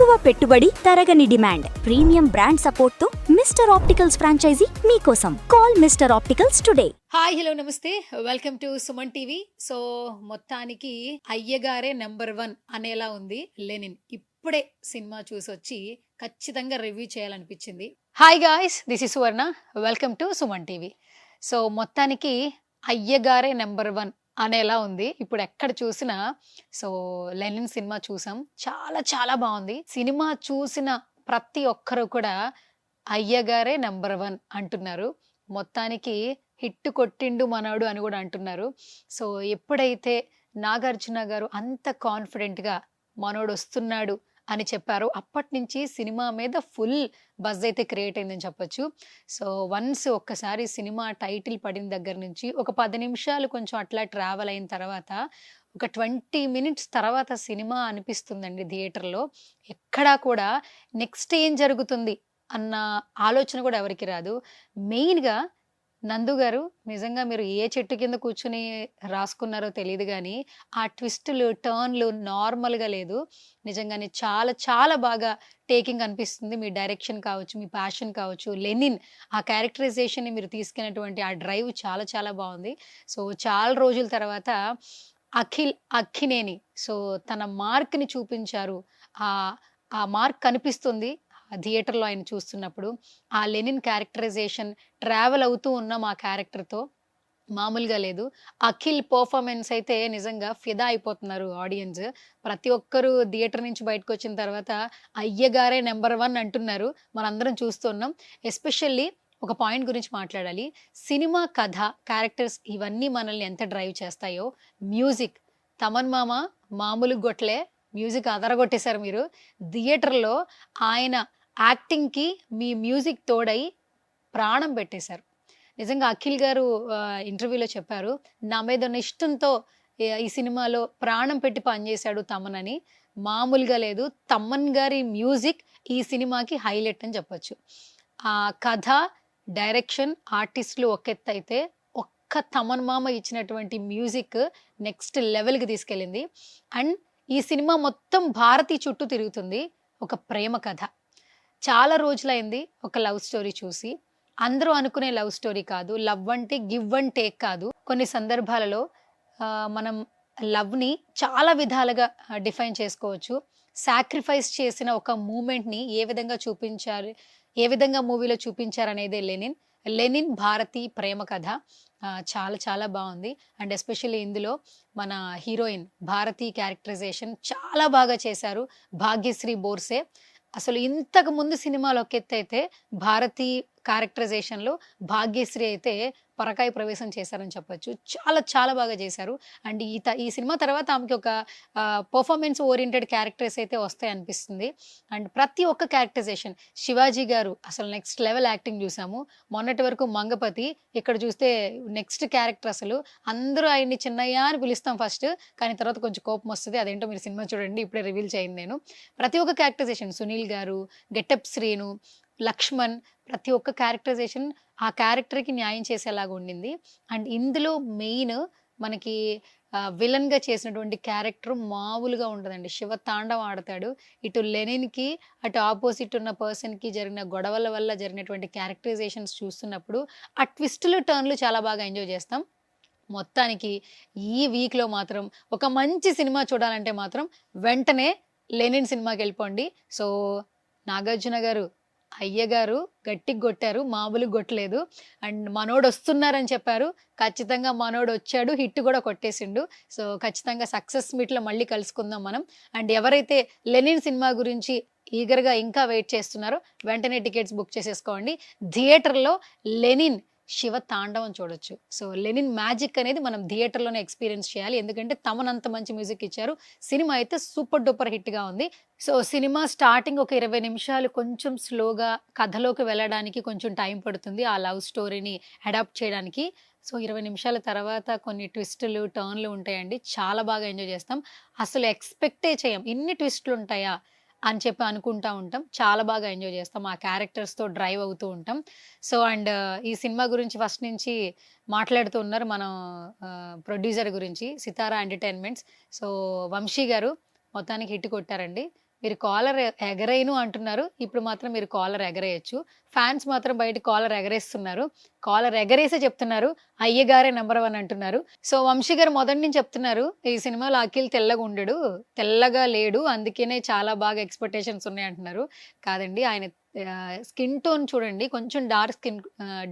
తక్కువ పెట్టుబడి, తరగని డిమాండ్, ప్రీమియం బ్రాండ్ సపోర్ట్ తో మిస్టర్ ఆప్టికల్స్ ఫ్రాంచైజీ మీకోసం. Call mister opticals today. Hi hello namaste, welcome to Suman TV. So మొత్తానికి అయ్యగారే నెంబర్ 1 అనేలా ఉంది లెనిన్. ఇప్పుడే సినిమా చూసొచ్చి ఖచ్చితంగా రివ్యూ చేయాలనిపించింది. Hi guys, this is Suvarna, welcome to Suman TV. So మొత్తానికి అయ్యగారే నెంబర్ 1 అనేలా ఉంది. ఇప్పుడు ఎక్కడ చూసినా సో లెనిన్ సినిమా చూసాం, చాలా చాలా బాగుంది. సినిమా చూసిన ప్రతి ఒక్కరు కూడా అయ్యగారే నెంబర్ 1 అంటున్నారు. మొత్తానికి హిట్ కొట్టిండు మనోడు అని కూడా అంటున్నారు. సో ఎప్పుడైతే నాగార్జున గారు అంత కాన్ఫిడెంట్గా మనోడు వస్తున్నాడు అని చెప్పారు, అప్పటి నుంచి సినిమా మీద ఫుల్ బజ్ అయితే క్రియేట్ అయిందని చెప్పొచ్చు. సో వన్స్ ఒక్కసారి సినిమా టైటిల్ పడిన దగ్గర నుంచి ఒక 10 నిమిషాలు కొంచెం అట్లా ట్రావెల్ అయిన తర్వాత ఒక 20 మినిట్స్ తర్వాత సినిమా అనిపిస్తుందండి థియేటర్లో. ఎక్కడా కూడా నెక్స్ట్ ఏం జరుగుతుంది అన్న ఆలోచన కూడా ఎవరికి రాదు. మెయిన్గా నందు గారు నిజంగా మీరు ఏ చెట్టు కింద కూర్చుని రాసుకున్నారో తెలియదు కానీ ఆ ట్విస్టులు టర్న్లు నార్మల్గా లేదు. నిజంగానే చాలా చాలా బాగా టేకింగ్ అనిపిస్తుంది. మీ డైరెక్షన్ కావచ్చు, మీ ప్యాషన్ కావచ్చు, లెనిన్ ఆ క్యారెక్టరైజేషన్ని మీరు తీసుకున్నటువంటి ఆ డ్రైవ్ చాలా చాలా బాగుంది. సో చాలా రోజుల తర్వాత అక్కినేని సో తన మార్క్ని చూపించారు. ఆ మార్క్ కనిపిస్తుంది థియేటర్లో ఆయన చూస్తున్నప్పుడు. ఆ లెనిన్ క్యారెక్టరైజేషన్ ట్రావెల్ అవుతూ ఉన్నాం ఆ క్యారెక్టర్తో, మామూలుగా లేదు. అఖిల్ పర్ఫార్మెన్స్ అయితే నిజంగా ఫిదా అయిపోతున్నారు ఆడియన్స్. ప్రతి ఒక్కరు థియేటర్ నుంచి బయటకు వచ్చిన తర్వాత అయ్యగారే నెంబర్ 1 అంటున్నారు. మనందరం చూస్తున్నాం. ఎస్పెషల్లీ ఒక పాయింట్ గురించి మాట్లాడాలి. సినిమా కథ, క్యారెక్టర్స్ ఇవన్నీ మనల్ని ఎంత డ్రైవ్ చేస్తాయో, మ్యూజిక్ తమన్ మామ మామూలు గొట్లే మ్యూజిక్ అదరగొట్టేశారు మీరు. థియేటర్లో ఆయన యాక్టింగ్కి మీ మ్యూజిక్ తోడై ప్రాణం పెట్టేశారు. నిజంగా అఖిల్ గారు ఇంటర్వ్యూలో చెప్పారు, నా మీద ఉన్న ఇష్టంతో ఈ సినిమాలో ప్రాణం పెట్టి పనిచేశాడు తమన్ అని. మామూలుగా లేదు. తమన్ గారి మ్యూజిక్ ఈ సినిమాకి హైలైట్ అని చెప్పొచ్చు. ఆ కథ, డైరెక్షన్, ఆర్టిస్టులు ఒక ఎత్తు అయితే ఒక్క తమన్ మామ ఇచ్చినటువంటి మ్యూజిక్ నెక్స్ట్ లెవెల్కి తీసుకెళ్ళింది. అండ్ ఈ సినిమా మొత్తం భారతి చుట్టూ తిరుగుతుంది. ఒక ప్రేమ కథ. చాలా రోజులైంది ఒక లవ్ స్టోరీ చూసి. అందరూ అనుకునే లవ్ స్టోరీ కాదు. లవ్ అంటే గివ్ అండ్ టేక్ కాదు. కొన్ని సందర్భాలలో మనం లవ్ని చాలా విధాలుగా డిఫైన్ చేసుకోవచ్చు. సాక్రిఫైస్ చేసిన ఒక మూమెంట్ని ఏ విధంగా చూపించారు, ఏ విధంగా మూవీలో చూపించారనేదే లెనిన్ భారతి ప్రేమ కథ. చాలా చాలా బాగుంది. అండ్ ఎస్పెషల్లీ ఇందులో మన హీరోయిన్ భారతి క్యారెక్టరైజేషన్ చాలా బాగా చేశారు. భాగ్యశ్రీ బోర్సే. అసలు ఇంతకు ముందు సినిమాలో ఒక ఎత్తు అయితే భారతి క్యారెక్టరైజేషన్లో భాగ్యశ్రీ అయితే పరకాయ ప్రవేశం చేశారని చెప్పొచ్చు. చాలా చాలా బాగా చేశారు. అండ్ ఈ సినిమా తర్వాత ఆమెకి ఒక పర్ఫార్మెన్స్ ఓరియంటెడ్ క్యారెక్టర్స్ అయితే వస్తాయి అనిపిస్తుంది. అండ్ ప్రతి ఒక్క క్యారెక్టరైజేషన్, శివాజీ గారు అసలు నెక్స్ట్ లెవెల్ యాక్టింగ్ చూసాము. మొన్నటి వరకు మంగపతి, ఇక్కడ చూస్తే నెక్స్ట్ క్యారెక్టర్. అసలు అందరూ ఆయన్ని చిన్నయ్య అని పిలుస్తాం ఫస్ట్, కానీ తర్వాత కొంచెం కోపం వస్తుంది. అదేంటో మీరు సినిమా చూడండి, ఇప్పుడే రివీల్ చేయండి నేను. ప్రతి ఒక్క క్యారెక్టరైజేషన్, సునీల్ గారు, గెటప్ శ్రీను, లక్ష్మణ్, ప్రతి ఒక్క క్యారెక్టరైజేషన్ ఆ క్యారెక్టర్కి న్యాయం చేసేలాగా ఉండింది. అండ్ ఇందులో మెయిన్ మనకి విలన్గా చేసినటువంటి క్యారెక్టర్ మామూలుగా ఉండదండి. శివ తాండవం ఆడతాడు. ఇటు లెనిన్కి అటు ఆపోజిట్ ఉన్న పర్సన్కి జరిగిన గొడవల వల్ల జరిగినటువంటి క్యారెక్టరైజేషన్స్ చూస్తున్నప్పుడు ఆ ట్విస్టులు టర్న్లు చాలా బాగా ఎంజాయ్ చేస్తాం. మొత్తానికి ఈ వీక్లో మాత్రం ఒక మంచి సినిమా చూడాలంటే మాత్రం వెంటనే లెనిన్ సినిమాకి వెళ్ళిపోండి. సో నాగార్జున గారు, అయ్యగారు గట్టిగా కొట్టారు, మామూలు కొట్టలేదు. అండ్ మనోడు వస్తున్నారని చెప్పారు, ఖచ్చితంగా మనోడు వచ్చాడు, హిట్ కూడా కొట్టేసిండు. సో ఖచ్చితంగా సక్సెస్ మీట్లో మళ్ళీ కలుసుకుందాం మనం. అండ్ ఎవరైతే లెనిన్ సినిమా గురించి ఈగర్గా ఇంకా వెయిట్ చేస్తున్నారో వెంటనే టికెట్స్ బుక్ చేసేసుకోండి. థియేటర్లో లెనిన్ శివ తాండవం చూడొచ్చు. సో లెనిన్ మ్యాజిక్ అనేది మనం థియేటర్లోనే ఎక్స్పీరియన్స్ చేయాలి. ఎందుకంటే తమనంత మంచి మ్యూజిక్ ఇచ్చారు. సినిమా అయితే సూపర్ డూపర్ హిట్గా ఉంది. సో సినిమా స్టార్టింగ్ ఒక 20 నిమిషాలు కొంచెం స్లోగా కథలోకి వెళ్ళడానికి కొంచెం టైం పడుతుంది, ఆ లవ్ స్టోరీని అడాప్ట్ చేయడానికి. సో 20 నిమిషాల తర్వాత కొన్ని ట్విస్టులు టర్న్లు ఉంటాయండి. చాలా బాగా ఎంజాయ్ చేస్తాం. అసలు ఎక్స్పెక్టే చేయం ఇన్ని ట్విస్టులు ఉంటాయా అని చెప్పి అనుకుంటా ఉంటాం. చాలా బాగా ఎంజాయ్ చేస్తాం. ఆ క్యారెక్టర్స్తో డ్రైవ్ అవుతూ ఉంటాం. సో అండ్ ఈ సినిమా గురించి ఫస్ట్ నుంచి మాట్లాడుతూ ఉన్నారు మనం ప్రొడ్యూసర్ గురించి, సితారా ఎంటర్టైన్మెంట్స్. సో వంశీ గారు మొత్తానికి హిట్ కొట్టారండి. మీరు కాలర్ ఎగరేయను అంటున్నారు. ఇప్పుడు మాత్రం మీరు కాలర్ ఎగరేయొచ్చు. ఫ్యాన్స్ మాత్రం బయట కాలర్ ఎగరేస్తున్నారు. కాలర్ ఎగరేసే చెప్తున్నారు. అయ్యగారే నంబర్ 1 అంటున్నారు. సో, వంశీ గారు మొదటి నుంచి చెప్తున్నారు. ఈ సినిమాలో అఖిల్ తెల్లగుండడు. తెల్లగా లేడు. అందుకనే చాలా బాగా ఎక్స్‌పెక్టేషన్స్ ఉన్నాయంటున్నారు. కాదండి. ఆయన స్కిన్ టోన్ చూడండి. కొంచెం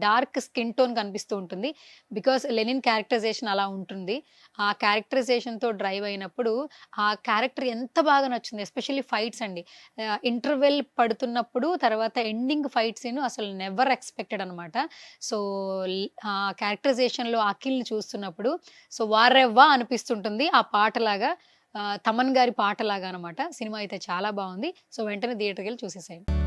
డార్క్ స్కిన్ టోన్ కనిపిస్తూ ఉంటుంది. బికాజ్ లెనిన్ క్యారెక్టరైజేషన్ అలా ఉంటుంది. ఆ క్యారెక్టరైజేషన్‌తో డ్రైవ్ అయినప్పుడు ఆ క్యారెక్టర్ ఎంత బాగా నచ్చింది. ఎస్పెషల్లీ ఫైట్స్ అండి. ఇంటర్వెల్ పడుతున్నప్పుడు తర్వాత ఎండింగ్ ఫైట్ సీన్ అసలు నెవర్ ఎక్స్‌పెక్టెడ్ అనమాట. సో, ఆ క్యారెక్టరైజేషన్‌లో అఖిల్‌ని చూస్తున్నప్పుడు సో, వారెవ్వా అనిపిస్తుంటుంది. ఆ పాటలాగా తమన్ గారి పాటలాగా అనమాట. సినిమా అయితే చాలా బావుంది. సో, వెంటనే థియేటర్‌కెళ్ళి చూసేసేయండి.